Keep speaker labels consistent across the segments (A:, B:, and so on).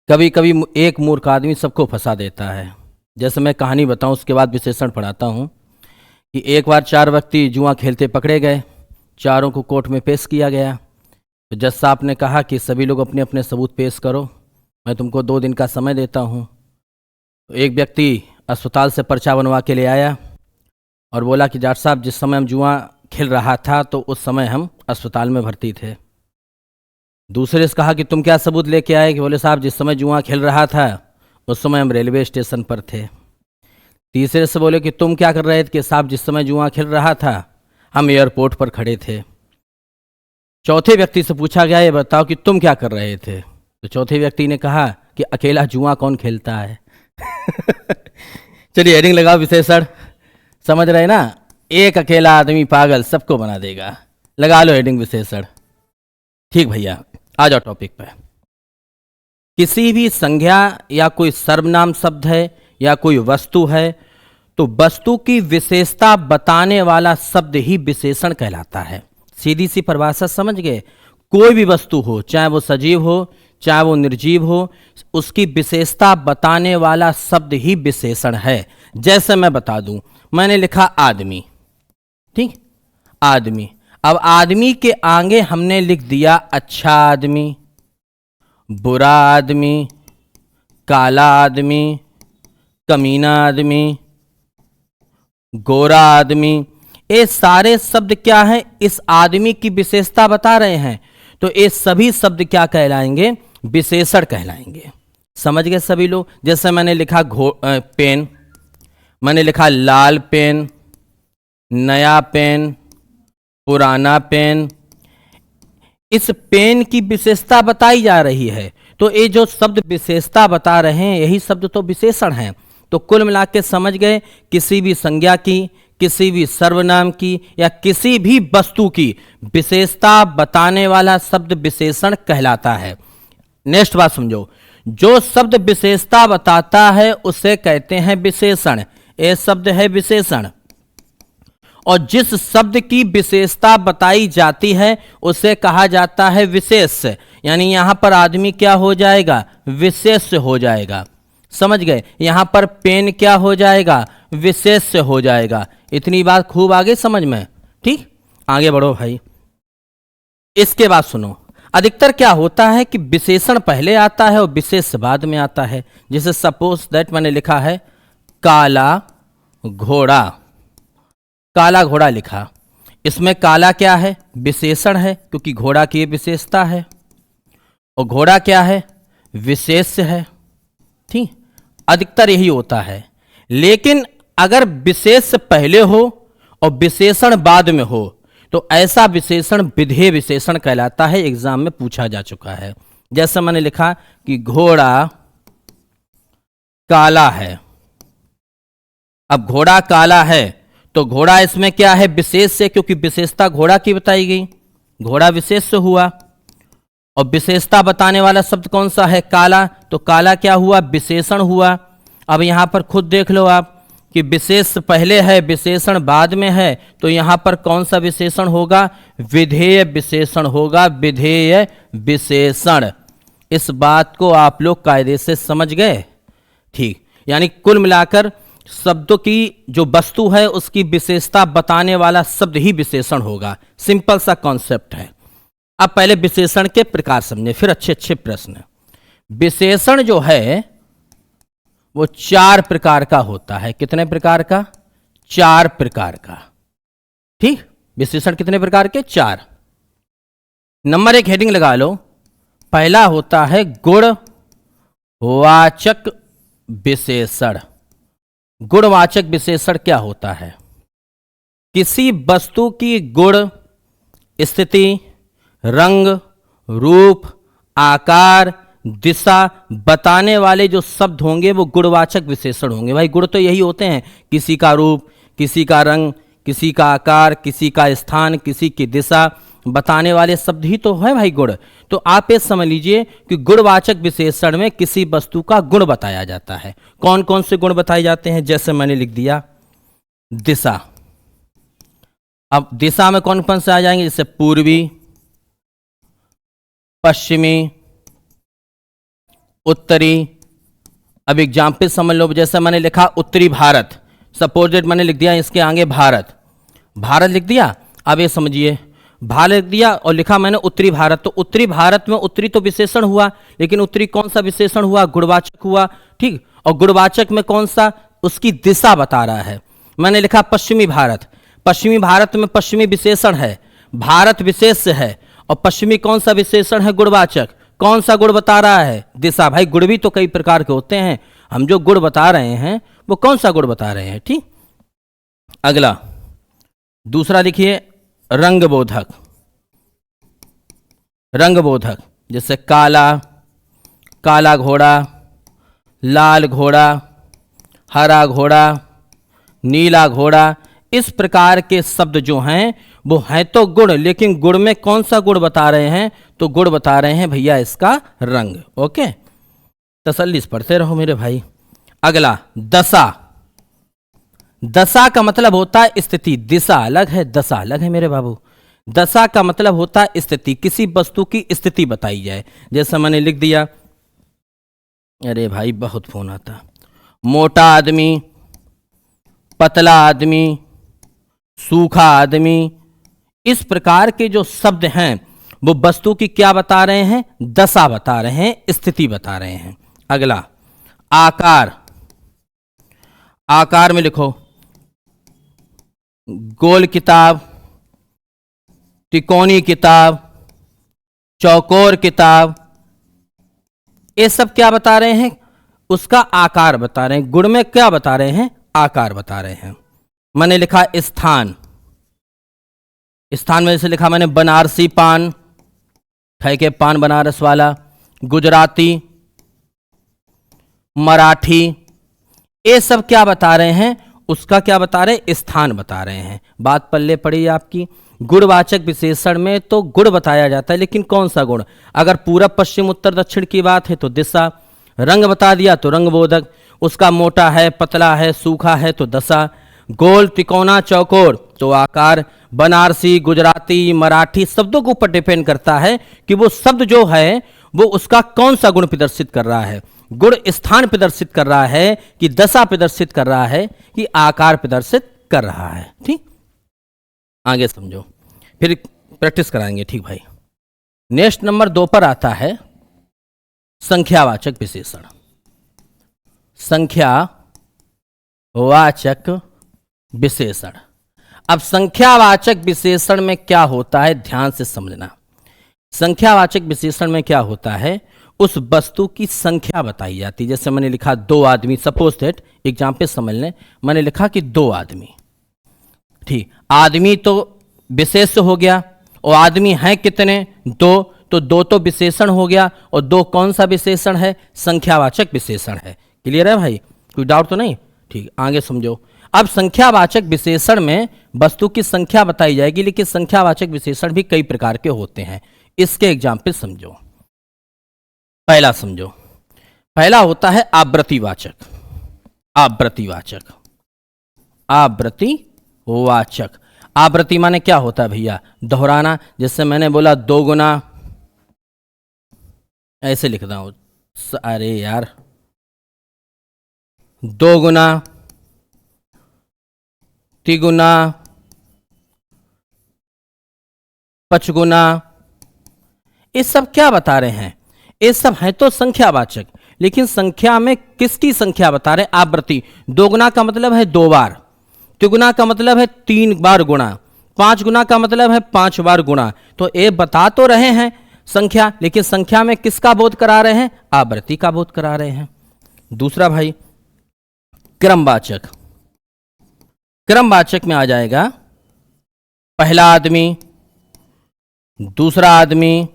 A: कभी कभी एक मूर्ख आदमी सबको फंसा देता है। जैसे मैं कहानी बताऊं, उसके बाद विशेषण पढ़ाता हूं कि एक बार 4 व्यक्ति जुआ खेलते पकड़े गए। चारों को कोर्ट में पेश किया गया। तो जज साहब ने कहा कि सभी लोग अपने अपने सबूत पेश करो, मैं तुमको 2 दिन का समय देता हूं। तो एक व्यक्ति अस्पताल से पर्चा बनवा के ले आया और बोला कि डॉक्टर साहब, जिस समय हम जुआ खेल रहा था तो उस समय हम अस्पताल में भर्ती थे। दूसरे से कहा कि तुम क्या सबूत लेके आए? कि बोले साहब, जिस समय जुआ खेल रहा था उस समय हम रेलवे स्टेशन पर थे। तीसरे से बोले कि तुम क्या कर रहे थे? कि साहब, जिस समय जुआ खेल रहा था हम एयरपोर्ट पर खड़े थे। चौथे व्यक्ति से पूछा गया, ये बताओ कि तुम क्या कर रहे थे? तो चौथे व्यक्ति ने कहा कि अकेला जुआ कौन खेलता है। चलिए हेडिंग लगाओ विशेषण। समझ रहे ना, एक अकेला आदमी पागल सबको बना देगा। लगा लो हेडिंग विशेषण। ठीक भैया, आ जाओ टॉपिक पे। किसी भी संज्ञा या कोई सर्वनाम शब्द है या कोई वस्तु है तो वस्तु की विशेषता बताने वाला शब्द ही विशेषण कहलाता है। सीधी सी परिभाषा समझ गए? कोई भी वस्तु हो, चाहे वो सजीव हो चाहे वो निर्जीव हो, उसकी विशेषता बताने वाला शब्द ही विशेषण है। जैसे मैं बता दूं, मैंने लिखा आदमी, ठीक, आदमी। अब आदमी के आगे हमने लिख दिया अच्छा आदमी, बुरा आदमी, काला आदमी, कमीना आदमी, गोरा आदमी। ये सारे शब्द क्या हैं? इस आदमी की विशेषता बता रहे हैं। तो ये सभी शब्द क्या कहलाएंगे? विशेषण कहलाएंगे। समझ गए सभी लोग? जैसे मैंने लिखा पेन, मैंने लिखा लाल पेन, नया पेन, पुराना पेन। इस पेन की विशेषता बताई जा रही है। तो ये जो शब्द विशेषता बता रहे हैं यही शब्द तो विशेषण हैं। तो कुल मिला के समझ गए, किसी भी संज्ञा की, किसी भी सर्वनाम की या किसी भी वस्तु की विशेषता बताने वाला शब्द विशेषण कहलाता है। नेक्स्ट बात समझो, जो शब्द विशेषता बताता है उसे कहते हैं विशेषण। ये शब्द है विशेषण। और जिस शब्द की विशेषता बताई जाती है उसे कहा जाता है विशेष। यानी यहां पर आदमी क्या हो जाएगा? विशेष हो जाएगा। समझ गए? यहां पर पेन क्या हो जाएगा? विशेष हो जाएगा। इतनी बात खूब आगे समझ में? ठीक, आगे बढ़ो भाई। इसके बाद सुनो, अधिकतर क्या होता है कि विशेषण पहले आता है और विशेष बाद में आता है। जैसे सपोज दैट मैंने लिखा है काला घोड़ा, काला घोड़ा लिखा। इसमें काला क्या है? विशेषण है, क्योंकि घोड़ा की विशेषता है। और घोड़ा क्या है? विशेष है। ठीक, अधिकतर यही होता है। लेकिन अगर विशेष पहले हो और विशेषण बाद में हो तो ऐसा विशेषण विधेय विशेषण कहलाता है। एग्जाम में पूछा जा चुका है। जैसे मैंने लिखा कि घोड़ा काला है। अब घोड़ा काला है तो घोड़ा इसमें क्या है? विशेष से, क्योंकि विशेषता घोड़ा की बताई गई, घोड़ा विशेष से हुआ। और विशेषता बताने वाला शब्द कौन सा है? काला। तो काला क्या हुआ? विशेषण हुआ। अब यहां पर खुद देख लो आप कि विशेष पहले है विशेषण बाद में है, तो यहां पर कौन सा विशेषण होगा? विधेय विशेषण होगा। विधेय विशेषण। इस बात को आप लोग कायदे से समझ गए? ठीक, यानी कुल मिलाकर शब्दों की जो वस्तु है उसकी विशेषता बताने वाला शब्द ही विशेषण होगा। सिंपल सा कॉन्सेप्ट है। अब पहले विशेषण के प्रकार समझे, फिर अच्छे अच्छे प्रश्न। विशेषण जो है वो 4 प्रकार का होता है। कितने प्रकार का? 4 प्रकार का। ठीक, विशेषण कितने प्रकार के? 4। नंबर 1 हेडिंग लगा लो। पहला होता है गुणवाचक विशेषण। गुणवाचक विशेषण क्या होता है? किसी वस्तु की गुण, स्थिति, रंग, रूप, आकार, दिशा बताने वाले जो शब्द होंगे वो गुणवाचक विशेषण होंगे। भाई गुण तो यही होते हैं, किसी का रूप, किसी का रंग, किसी का आकार, किसी का स्थान, किसी की दिशा बताने वाले शब्द ही तो है भाई गुण। तो आप ये समझ लीजिए कि गुणवाचक विशेषण में किसी वस्तु का गुण बताया जाता है। कौन कौन से गुण बताए जाते हैं? जैसे मैंने लिख दिया दिशा। अब दिशा में कौन कौन से आ जाएंगे? जैसे पूर्वी, पश्चिमी, उत्तरी। अब एग्जाम्पल समझ लो, जैसे मैंने लिखा उत्तरी भारत, सपोजेड मैंने लिख दिया इसके आगे भारत, भारत लिख दिया। अब ये समझिए, भारत लिख दिया और लिखा मैंने उत्तरी भारत, तो उत्तरी भारत में उत्तरी तो विशेषण हुआ, लेकिन उत्तरी कौन सा विशेषण हुआ? गुणवाचक हुआ, ठीक। और गुणवाचक में कौन सा? उसकी दिशा बता रहा है। मैंने लिखा पश्चिमी भारत, पश्चिमी भारत में पश्चिमी विशेषण है, भारत विशेष है, और पश्चिमी कौन सा विशेषण है? गुणवाचक। कौन सा गुण बता रहा है? दिशा। भाई गुण भी तो कई प्रकार के होते हैं, हम जो गुण बता रहे हैं वो कौन सा गुण बता रहे हैं, ठीक। अगला दूसरा लिखिए, रंगबोधक। रंगबोधक जैसे काला, काला घोड़ा, लाल घोड़ा, हरा घोड़ा, नीला घोड़ा, इस प्रकार के शब्द जो हैं वो हैं तो गुण, लेकिन गुण में कौन सा गुण बता रहे हैं? तो गुण बता रहे हैं भैया इसका रंग। ओके, तसल्ली से पढ़ते रहो मेरे भाई। अगला दशा। दशा का मतलब होता है स्थिति, दिशा अलग है, दशा अलग है मेरे बाबू। दशा का मतलब होता है स्थिति, किसी वस्तु की स्थिति बताई जाए। जैसे मैंने लिख दिया, अरे भाई बहुत फोन आता, मोटा आदमी, पतला आदमी, सूखा आदमी, इस प्रकार के जो शब्द हैं वो वस्तु की क्या बता रहे हैं? दशा बता रहे हैं, स्थिति बता रहे हैं। अगला आकार। आकार में लिखो गोल किताब, त्रिकोणी किताब, चौकोर किताब, ये सब क्या बता रहे हैं? उसका आकार बता रहे हैं। गुण में क्या बता रहे हैं? आकार बता रहे हैं। मैंने लिखा स्थान। स्थान में जैसे लिखा मैंने बनारसी पान, खाए के पान बनारस वाला, गुजराती, मराठी, ये सब क्या बता रहे हैं? उसका क्या बता रहे हैं? स्थान बता रहे हैं। बात पल्ले पड़ी आपकी। गुणवाचक विशेषण में तो गुण बताया जाता है, लेकिन कौन सा गुण? अगर पूरब पश्चिम उत्तर दक्षिण की बात है तो दिशा, रंग बता दिया तो रंगबोधक, उसका मोटा है, पतला है, सूखा है तो दशा, गोल, त्रिकोणा, चौकोर तो आकार, बनारसी, गुजराती, मराठी शब्दों के ऊपर डिपेंड करता है कि वो शब्द जो है वो उसका कौन सा गुण प्रदर्शित कर रहा है। गुण स्थान प्रदर्शित कर रहा है कि दशा प्रदर्शित कर रहा है कि आकार प्रदर्शित कर रहा है, ठीक। आगे समझो, फिर प्रैक्टिस कराएंगे, ठीक भाई। नेक्स्ट नंबर 2 पर आता है संख्यावाचक विशेषण। संख्यावाचक विशेषण। अब संख्यावाचक विशेषण में क्या होता है, ध्यान से समझना। संख्यावाचक विशेषण में क्या होता है? उस वस्तु की संख्या बताई जाती है। जैसे मैंने लिखा 2 आदमी, सपोज दैट एग्जाम्पल समझ लें, मैंने लिखा कि 2 आदमी, ठीक। आदमी तो विशेष हो गया, और आदमी हैं कितने? 2, तो 2 तो विशेषण हो गया, और 2 कौन सा विशेषण है? संख्यावाचक विशेषण है। क्लियर है भाई? कोई डाउट तो नहीं? ठीक, आगे समझो। अब संख्यावाचक विशेषण में वस्तु की संख्या बताई जाएगी, लेकिन संख्यावाचक विशेषण भी कई प्रकार के होते हैं। इसके एग्जाम्पल समझो। पहला समझो, पहला होता है आवृत्तिवाचक। आवृत्तिवाचक, आवृत्तिवाचक। आवृत्ति माने क्या होता है भैया? दोहराना। जैसे मैंने बोला 2 गुना, ऐसे लिखता हूं, अरे यार, 2 गुना, तिगुना, पचगुना, ये सब क्या बता रहे हैं? ये सब है तो संख्यावाचक, लेकिन संख्या में किसकी संख्या बता रहे हैं? आवृत्ति। 2 गुना का मतलब है 2 बार, तिगुना का मतलब है 3 बार गुणा, 5 गुना का मतलब है 5 बार गुणा। तो ये बता तो रहे हैं संख्या, लेकिन संख्या में किसका बोध करा रहे हैं? आवृत्ति का बोध करा रहे हैं। दूसरा भाई क्रमवाचक। क्रमवाचक में आ जाएगा पहला आदमी, दूसरा आदमी,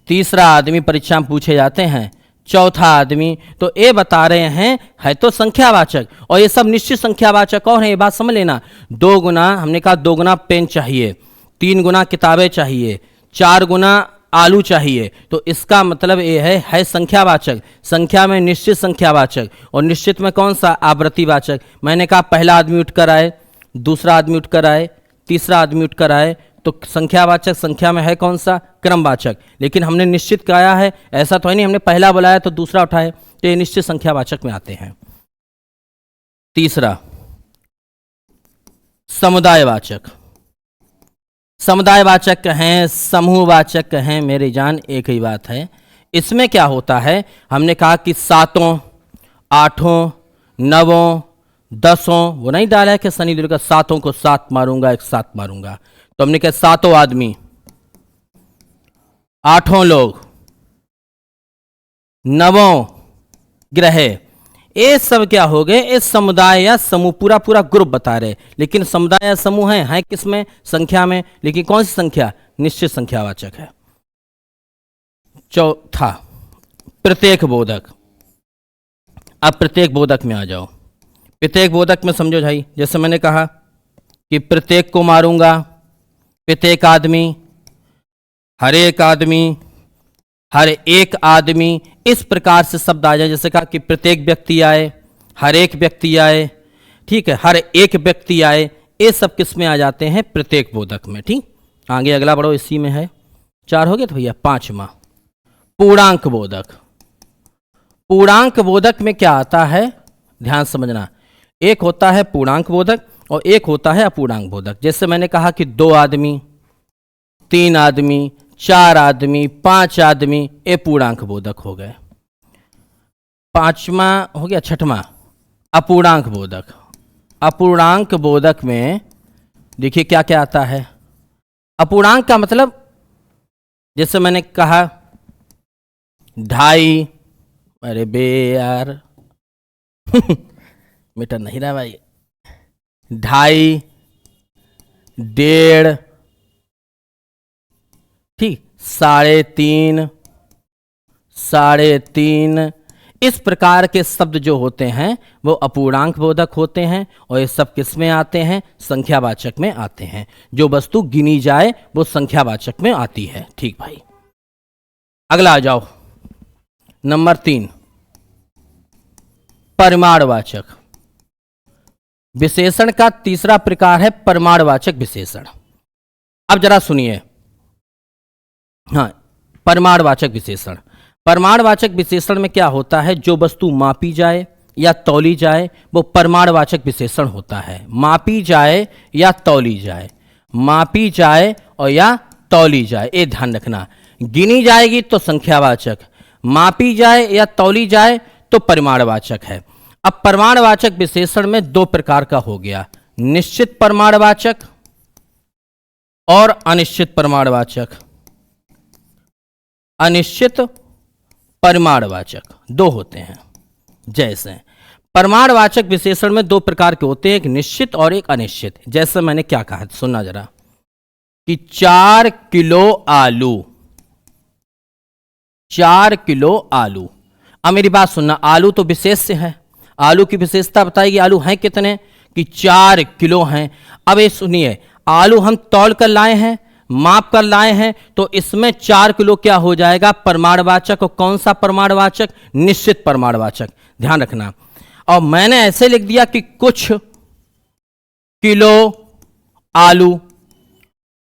A: तीसरा आदमी परीक्षा में पूछे जाते हैं, चौथा आदमी। तो ये बता रहे हैं है तो संख्यावाचक, और ये सब निश्चित संख्यावाचक और हैं। ये बात समझ लेना। 2 गुना, हमने कहा 2 गुना पेन चाहिए, 3 गुना किताबें चाहिए, 4 गुना आलू चाहिए, तो इसका मतलब ये है संख्यावाचक। संख्या में निश्चित संख्यावाचक, और निश्चित में कौन सा? आवृत्तिवाचक। मैंने कहा पहला आदमी उठकर आए, दूसरा आदमी उठकर आए, तीसरा आदमी उठकर आए, तो संख्यावाचक संख्या में है कौन सा? क्रमवाचक। लेकिन हमने निश्चित कहा है, ऐसा तो है नहीं हमने पहला बुलाया तो दूसरा उठाए, तो ये निश्चित संख्यावाचक में आते हैं। तीसरा समुदायवाचक। समुदायवाचक कहें, समूहवाचक कहें, मेरी जान एक ही बात है। इसमें क्या होता है, हमने कहा कि सातों, आठों, नवों, दसों, वो नहीं डाला है कि शनि दुर्गा सातों को सात मारूंगा, एक सात मारूंगा, तो हमने कहा सातों आदमी, आठों लोग, नवों ग्रह, ये सब क्या हो गए? इस समुदाय या समूह, पूरा पूरा ग्रुप बता रहे। लेकिन समुदाय या समूह है किसमें? संख्या में। लेकिन कौन सी संख्या? निश्चित संख्यावाचक है। चौथा प्रत्येक बोधक। अब प्रत्येक बोधक में आ जाओ। प्रत्येक बोधक में समझो भाई, जैसे मैंने कहा कि प्रत्येक को मारूंगा, प्रत्येक आदमी, हर एक आदमी, हर एक आदमी, इस प्रकार से शब्द आ जाए। जैसे कहा कि प्रत्येक व्यक्ति आए, हर एक व्यक्ति आए, ठीक है, हर एक व्यक्ति आए, ये सब किस में आ जाते हैं? प्रत्येक बोधक में। ठीक, आगे अगला बढ़ो, इसी में है। 4 हो गए तो भैया 5वां पूर्णांक बोधक। पूर्णांक बोधक में क्या आता है? ध्यान समझना, एक होता है पूर्णांक बोधक और एक होता है अपूर्णांक बोधक। जैसे मैंने कहा कि 2 आदमी, 3 आदमी, 4 आदमी, 5 आदमी, ये पूर्णांक बोधक हो गए। 5वां हो गया। 6वां अपूर्णांक बोधक। अपूर्णांक बोधक में देखिए क्या क्या आता है। अपूर्णांक का मतलब, जैसे मैंने कहा 2.5, अरे बे यार मीटर नहीं रहा भाई, 2.5, 1.5, ठीक, 3.5, 3.5, इस प्रकार के शब्द जो होते हैं वो अपूर्णांक बोधक होते हैं। और ये सब किस में आते हैं? संख्यावाचक में आते हैं। जो वस्तु गिनी जाए वो संख्यावाचक में आती है। ठीक भाई, अगला आ जाओ। नंबर 3 परिमाणवाचक। विशेषण का तीसरा प्रकार है परिमाणवाचक विशेषण। अब जरा सुनिए, हाँ, परिमाणवाचक विशेषण। परिमाणवाचक विशेषण में क्या होता है? जो वस्तु मापी जाए या तौली जाए वो परिमाणवाचक विशेषण होता है। मापी जाए या तौली जाए, मापी जाए और या तौली जाए, ये ध्यान रखना। गिनी जाएगी तो संख्यावाचक, मापी जाए या तौली जाए तो परिमाणवाचक है। अब परिमाणवाचक विशेषण में 2 प्रकार का हो गया, निश्चित परिमाणवाचक और अनिश्चित परिमाणवाचक। अनिश्चित परिमाणवाचक 2 होते हैं। जैसे परिमाणवाचक विशेषण में 2 प्रकार के होते हैं, एक निश्चित और एक अनिश्चित। जैसे मैंने क्या कहा, सुनना जरा, कि 4 किलो आलू, 4 किलो आलू। अब मेरी बात सुनना, आलू तो विशेष से है, आलू की विशेषता बताएगी। आलू हैं कितने? कि 4 किलो हैं। अब ये सुनिए, आलू हम तौल कर लाए हैं, माप कर लाए हैं, तो इसमें 4 किलो क्या हो जाएगा? परिमाणवाचक। और कौन सा परिमाणवाचक? निश्चित परिमाणवाचक। ध्यान रखना। और मैंने ऐसे लिख दिया कि कुछ किलो आलू,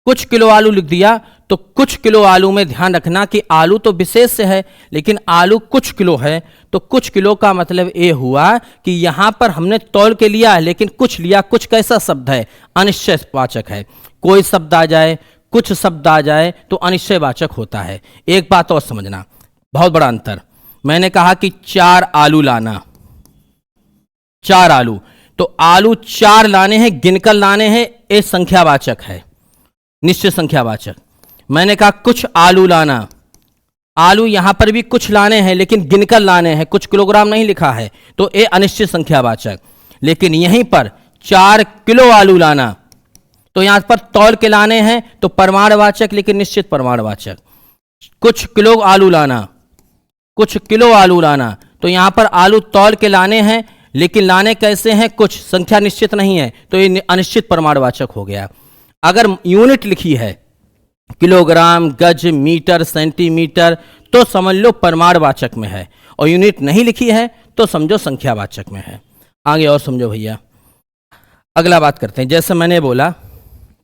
A: कुछ किलो आलू लिख दिया, तो कुछ किलो आलू में ध्यान रखना कि आलू तो विशेष से है, लेकिन आलू कुछ किलो है। तो कुछ किलो का मतलब ये हुआ कि यहां पर हमने तौल के लिया है, लेकिन कुछ लिया। कुछ कैसा शब्द है? अनिश्चयवाचक है। कोई शब्द आ जाए, कुछ शब्द आ जाए तो अनिश्चयवाचक होता है। एक बात और समझना, बहुत बड़ा अंतर। मैंने कहा कि 4 आलू लाना, 4 आलू, तो आलू 4 लाने हैं, गिनकर लाने हैं, ये संख्यावाचक है, निश्चित संख्यावाचक। मैंने कहा कुछ आलू लाना, आलू यहां पर भी कुछ लाने हैं लेकिन गिनकर लाने हैं, कुछ किलोग्राम नहीं लिखा है, तो ये अनिश्चित संख्यावाचक। लेकिन यहीं पर 4 किलो आलू लाना, तो यहां पर तौल के लाने हैं तो परिमाणवाचक, लेकिन निश्चित परिमाणवाचक। कुछ किलो आलू लाना, कुछ किलो आलू लाना, तो यहां पर आलू तौल के लाने हैं, लेकिन लाने कैसे हैं? कुछ, संख्या निश्चित नहीं है, तो ये अनिश्चित परिमाणवाचक हो गया। अगर यूनिट लिखी है, किलोग्राम, गज, मीटर, सेंटीमीटर, तो समझ लो परिमाणवाचक में है। और यूनिट नहीं लिखी है तो समझो संख्यावाचक में है। आगे और समझो भैया। अगला बात करते हैं। जैसे मैंने बोला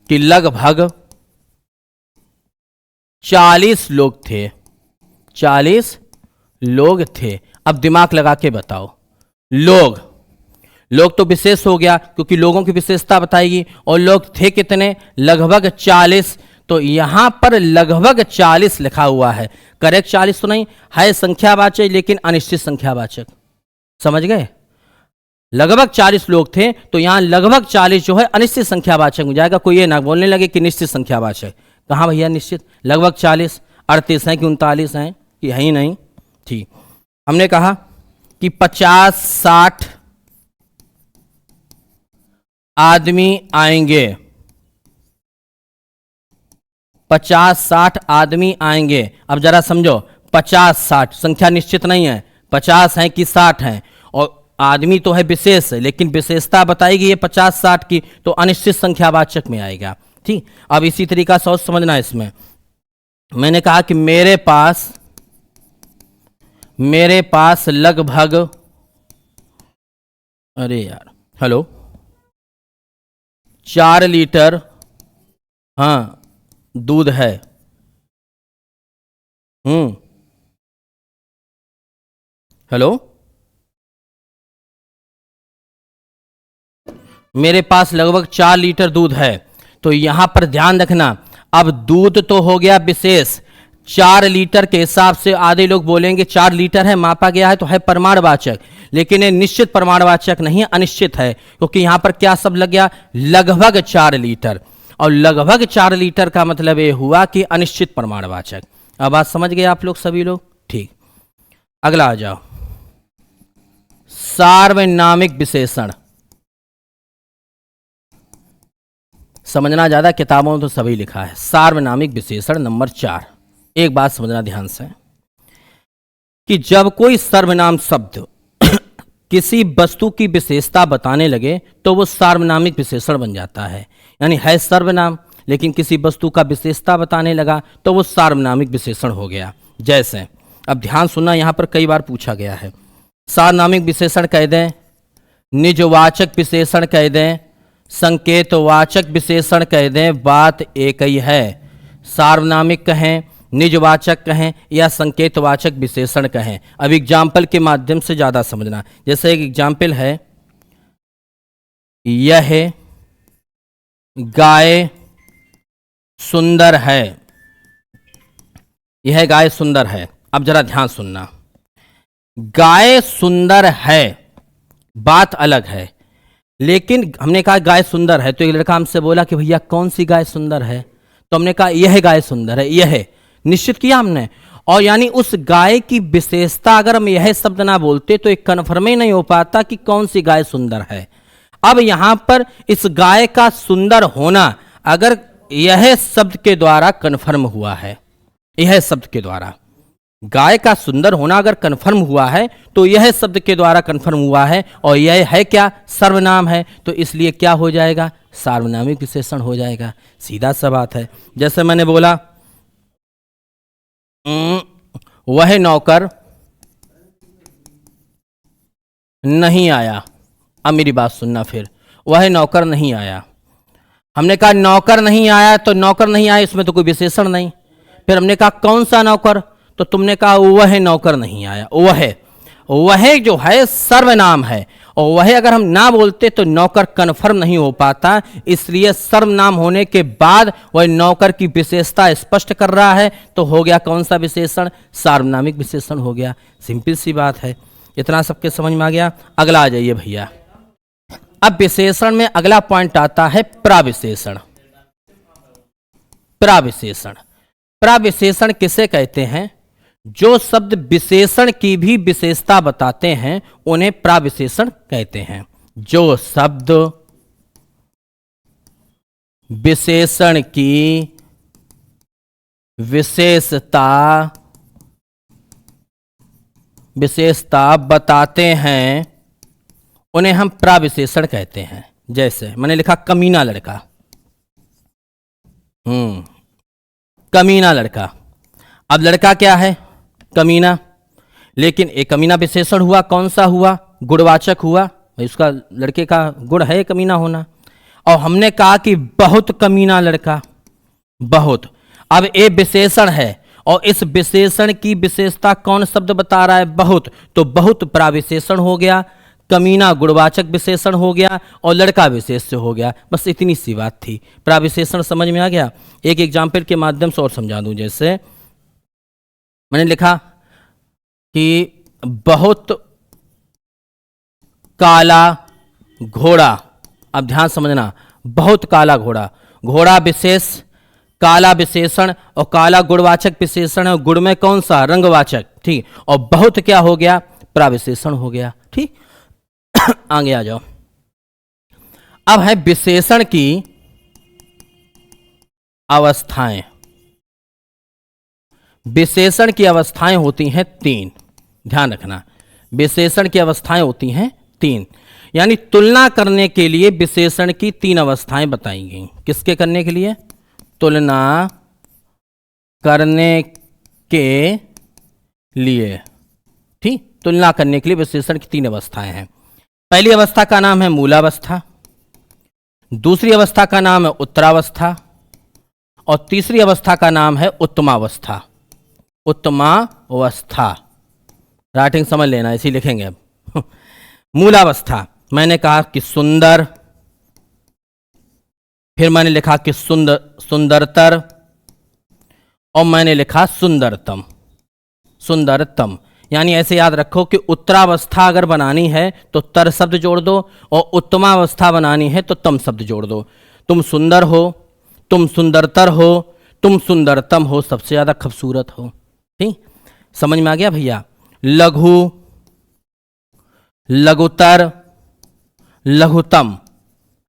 A: कि लगभग 40 लोग थे, 40 लोग थे। अब दिमाग लगा के बताओ, लोग तो विशेष हो गया क्योंकि लोगों की विशेषता बताएगी, और लोग थे कितने, लगभग 40। तो यहां पर लगभग 40 लिखा हुआ है, करेक्ट 40 तो नहीं है, संख्यावाचक लेकिन अनिश्चित संख्यावाचक। समझ गए, लगभग 40 लोग थे, तो यहां लगभग 40 जो है अनिश्चित संख्यावाचक हो जाएगा। कोई ये ना बोलने लगे कि निश्चित संख्यावाचक, कहां भैया निश्चित, लगभग 40, 38 हैं कि 39 हैं कि है ही नहीं। ठीक, हमने कहा कि 50-60 आदमी आएंगे, 50-60 आदमी आएंगे। अब जरा समझो, 50-60 संख्या निश्चित नहीं है, 50 है कि 60 है, और आदमी तो है विशेष, लेकिन विशेषता बताएगी ये 50-60 की, तो अनिश्चित संख्यावाचक में आएगा। ठीक, अब इसी तरीका से समझना, इसमें मैंने कहा कि मेरे पास लगभग, अरे यार, हेलो, 4 लीटर हाँ दूध है। हेलो, मेरे पास लगभग 4 लीटर दूध है। तो यहां पर ध्यान रखना, अब दूध तो हो गया विशेष, 4 लीटर के हिसाब से आधे लोग बोलेंगे 4 लीटर है, मापा गया है तो है प्रमाणवाचक, लेकिन ये निश्चित प्रमाणवाचक नहीं है, अनिश्चित है, क्योंकि यहां पर क्या शब्द लग गया, लगभग 4 लीटर, और लगभग 4 लीटर का मतलब ये हुआ कि अनिश्चित प्रमाणवाचक। अब बात समझ गए आप लोग सभी लोग। ठीक, अगला आ जाओ, सार्वनामिक विशेषण। समझना ज्यादा, किताबों में तो सभी लिखा है। सार्वनामिक विशेषण नंबर 4, एक बात समझना ध्यान से, कि जब कोई सर्वनाम शब्द किसी वस्तु की विशेषता बताने लगे तो वो सार्वनामिक विशेषण बन जाता है। यानी है सर्वनाम, लेकिन किसी वस्तु का विशेषता बताने लगा तो वो सार्वनामिक विशेषण हो गया। जैसे, अब ध्यान सुनना, यहां पर कई बार पूछा गया है, सार्वनामिक विशेषण कह दें, निजवाचक विशेषण कह दें, संकेतवाचक विशेषण कह दें, बात एक ही है। सार्वनामिक कहें, निजवाचक कहें या संकेतवाचक विशेषण कहें। अब एग्जाम्पल के माध्यम से ज्यादा समझना, जैसे एक एग्जाम्पल है, यह गाय सुंदर है, यह गाय सुंदर है। अब जरा ध्यान सुनना, गाय सुंदर है बात अलग है, लेकिन हमने कहा गाय सुंदर है, तो एक लड़का हमसे बोला कि भैया कौन सी गाय सुंदर है, तो हमने कहा यह गाय सुंदर है, यह निश्चित किया हमने, और यानी उस गाय की विशेषता अगर हम यह शब्द ना बोलते तो एक कन्फर्म ही नहीं हो पाता कि कौन सी गाय सुंदर है। अब यहां पर इस गाय का सुंदर होना अगर यह शब्द के द्वारा कन्फर्म हुआ है, यह शब्द के द्वारा गाय का सुंदर होना अगर कन्फर्म हुआ है तो यह शब्द के द्वारा कन्फर्म हुआ है, और यह है क्या, सर्वनाम है, तो इसलिए क्या हो जाएगा, सार्वनामिक विशेषण हो जाएगा। सीधा सा बात है। जैसे मैंने बोला वह नौकर नहीं आया, अब मेरी बात सुनना, फिर वह नौकर नहीं आया, हमने कहा नौकर नहीं आया, तो नौकर नहीं आया इसमें तो कोई विशेषण नहीं। फिर हमने कहा कौन सा नौकर, तो तुमने कहा वह नौकर नहीं आया। वह जो है सर्वनाम है, और वह अगर हम ना बोलते तो नौकर कन्फर्म नहीं हो पाता, इसलिए सर्वनाम होने के बाद वह नौकर की विशेषता स्पष्ट कर रहा है, तो हो गया कौन सा विशेषण, सार्वनामिक विशेषण हो गया। सिंपल सी बात है, इतना सबके समझ में आ गया। अगला आ जाइए भैया, अब विशेषण में अगला पॉइंट आता है प्रविशेषण। प्रविशेषण, प्रविशेषण किसे कहते हैं, जो शब्द विशेषण की भी विशेषता बताते हैं उन्हें प्रविशेषण कहते हैं। जो शब्द विशेषण की विशेषता बताते हैं उन्हें हम प्रविशेषण कहते हैं। जैसे मैंने लिखा कमीना लड़का, कमीना लड़का। अब लड़का क्या है, कमीना, लेकिन एक कमीना विशेषण हुआ, कौन सा हुआ, गुणवाचक हुआ, उसका लड़के का गुण है कमीना होना। और हमने कहा कि बहुत कमीना लड़का, बहुत। अब ए विशेषण है और इस विशेषण की विशेषता कौन शब्द बता रहा है? बहुत। तो बहुत प्राविशेषण हो गया, कमीना गुणवाचक विशेषण हो गया और लड़का विशेष्य हो गया। बस इतनी सी बात थी। प्राविशेषण समझ में आ गया? एक एग्जाम्पल के माध्यम से और समझा दूं। जैसे मैंने लिखा कि बहुत काला घोड़ा। अब ध्यान समझना, बहुत काला घोड़ा, घोड़ा विशेष, काला विशेषण और काला गुणवाचक विशेषण है। गुण में कौन सा? रंगवाचक। ठीक। और बहुत क्या हो गया? प्राविशेषण हो गया। ठीक। आगे आ जाओ। अब है विशेषण की अवस्थाएं। विशेषण की अवस्थाएं होती हैं 3। ध्यान रखना, विशेषण की अवस्थाएं होती हैं 3। यानी तुलना करने के लिए विशेषण की 3 अवस्थाएं बताई गई। किसके करने के लिए? तुलना करने के लिए। ठीक। तुलना करने के लिए विशेषण की 3 अवस्थाएं हैं। पहली अवस्था का नाम है मूलावस्था, दूसरी अवस्था का नाम है उत्तरावस्था और तीसरी अवस्था का नाम है उत्तमावस्था। उत्तमावस्था राइटिंग समझ लेना, इसी लिखेंगे अब। मूलावस्था मैंने कहा कि सुंदर, फिर मैंने लिखा कि सुंदरतर और मैंने लिखा सुंदरतम। सुंदरतम यानी ऐसे याद रखो कि उत्तरावस्था अगर बनानी है तो तर शब्द जोड़ दो और उत्तमावस्था बनानी है तो तम शब्द जोड़ दो। तुम सुंदर हो, तुम सुंदरतर हो, तुम सुंदरतम हो, सबसे ज्यादा खूबसूरत हो। ठीक। समझ में आ गया भैया? लघु, लघुतर, लघुतम,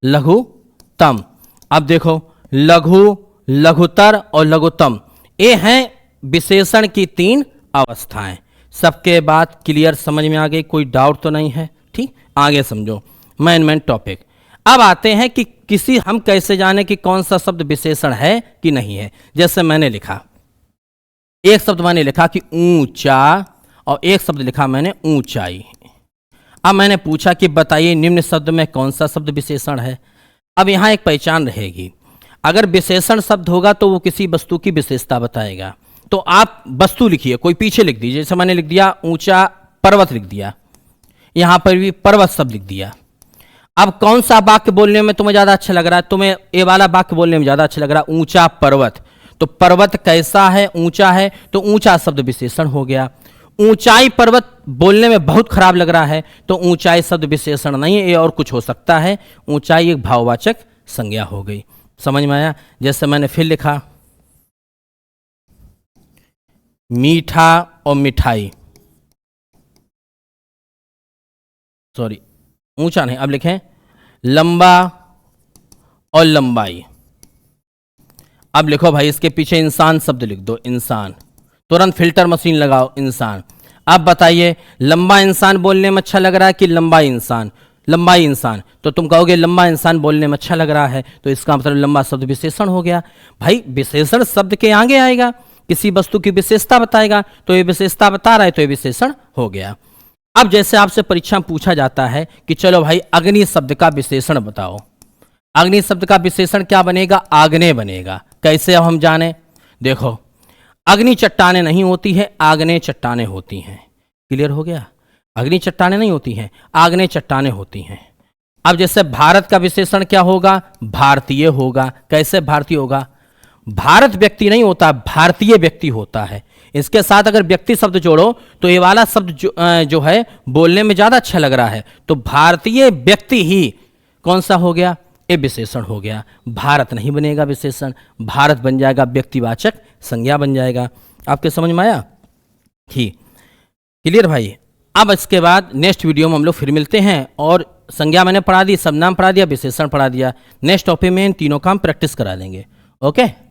A: लघुतम। अब देखो, लघु, लघुतर और लघुतम, ये हैं विशेषण की 3 अवस्थाएं। सबके बाद क्लियर समझ में आ गई? कोई डाउट तो नहीं है? ठीक। आगे समझो मेन टॉपिक। अब आते हैं कि किसी हम कैसे जाने कि कौन सा शब्द विशेषण है कि नहीं है। जैसे मैंने लिखा, एक शब्द मैंने लिखा कि ऊंचा और एक शब्द लिखा मैंने ऊंचाई। अब मैंने पूछा कि बताइए निम्न शब्द में कौन सा शब्द विशेषण है। अब यहां एक पहचान रहेगी, अगर विशेषण शब्द होगा तो वो किसी वस्तु की विशेषता बताएगा। तो आप वस्तु लिखिए, कोई पीछे लिख दीजिए। जैसे मैंने लिख दिया ऊंचा पर्वत, लिख दिया, यहां पर भी पर्वत शब्द लिख दिया। अब कौन सा वाक्य बोलने में तुम्हें ज्यादा अच्छा लग रहा है? तुम्हें ये वाला वाक्य बोलने में ज्यादा अच्छा लग रहा है, ऊंचा पर्वत। तो पर्वत कैसा है? ऊंचा है, तो ऊंचा शब्द विशेषण हो गया। ऊंचाई पर्वत बोलने में बहुत खराब लग रहा है तो ऊंचाई शब्द विशेषण नहीं है, ये और कुछ हो सकता है। ऊंचाई एक भाववाचक संज्ञा हो गई। समझ में आया? जैसे मैंने फिर लिखा मीठा और मिठाई, सॉरी ऊंचा नहीं, अब लिखें लंबा और लंबाई। अब लिखो भाई इसके पीछे इंसान शब्द लिख दो, इंसान। तुरंत फिल्टर मशीन लगाओ, इंसान। अब बताइए लंबा इंसान बोलने में अच्छा लग रहा है कि लंबा इंसान? लंबाई इंसान। तो तुम कहोगे लंबा इंसान बोलने में अच्छा लग रहा है, तो इसका मतलब लंबा शब्द विशेषण हो गया। भाई विशेषण शब्द के आगे आएगा, किसी वस्तु की विशेषता बताएगा, तो ये विशेषता बता रहा है तो ये विशेषण हो गया। अब जैसे आपसे परीक्षा में पूछा जाता है कि चलो भाई अग्नि शब्द का विशेषण बताओ। अग्नि शब्द का विशेषण क्या बनेगा? आग्नेय बनेगा। कैसे अब हम जाने? देखो, अग्नि चट्टाने नहीं होती है, आग्नेय चट्टाने होती हैं। क्लियर हो गया? अग्नि चट्टाने नहीं होती हैं, आग्नेय चट्टाने होती हैं। अब जैसे भारत का विशेषण क्या होगा? भारतीय होगा। कैसे भारतीय होगा? भारत व्यक्ति नहीं होता, भारतीय व्यक्ति होता है। इसके साथ अगर व्यक्ति शब्द जोड़ो तो ये वाला शब्द जो है बोलने में ज्यादा अच्छा लग रहा है। तो भारतीय व्यक्ति ही कौन सा हो गया? ये विशेषण हो गया। भारत नहीं बनेगा विशेषण, भारत बन जाएगा व्यक्तिवाचक संज्ञा बन जाएगा। आपके समझ में आया? ठीक, क्लियर भाई? अब इसके बाद नेक्स्ट वीडियो में हम लोग फिर मिलते हैं और संज्ञा मैंने पढ़ा दी, सब नाम पढ़ा दिया, विशेषण पढ़ा दिया। नेक्स्ट टॉपिक में इन तीनों काम प्रैक्टिस करा देंगे। ओके।